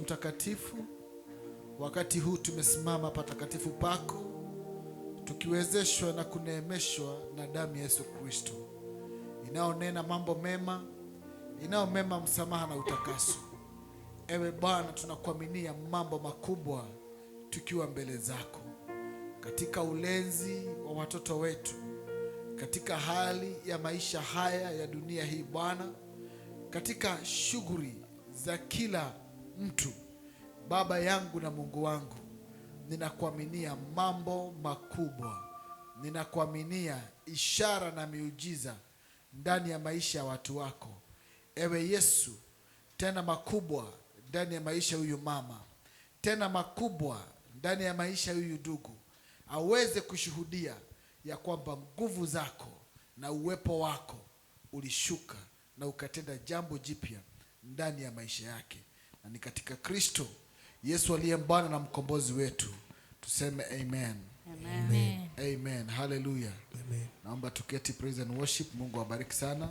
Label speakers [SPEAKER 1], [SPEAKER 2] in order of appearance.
[SPEAKER 1] Mtakatifu, wakati huu tumesimama patakatifu pako, tukiwezeshwa na kuneemeshwa na damu ya Yesu Kristo inaonena mambo mema, inaomema msamaha na utakaso. Ewe Bwana, tunakuaminia mambo makubwa tukiwa mbele zako, katika ulenzi wa watoto wetu, katika hali ya maisha haya ya dunia hii Bwana, katika shughuli za kila mtu. Baba yangu na Mungu wangu, ninakuaminia mambo makubwa, ninakuaminia ishara na miujiza ndani ya maisha ya watu wako. Ewe Yesu, tena makubwa ndani ya maisha huyu mama, tena makubwa ndani ya maisha huyu ndugu, aweze kushuhudia ya kwamba nguvu zako na uwepo wako ulishuka na ukatenda jambo jipya ndani ya maisha yake. Na ni katika Kristo Yesu aliye Bwana na mkombozi wetu tuseme amen.
[SPEAKER 2] Amen.
[SPEAKER 1] Amen. Hallelujah. Amen. Naomba tuketi, praise and worship. Mungu awabariki sana.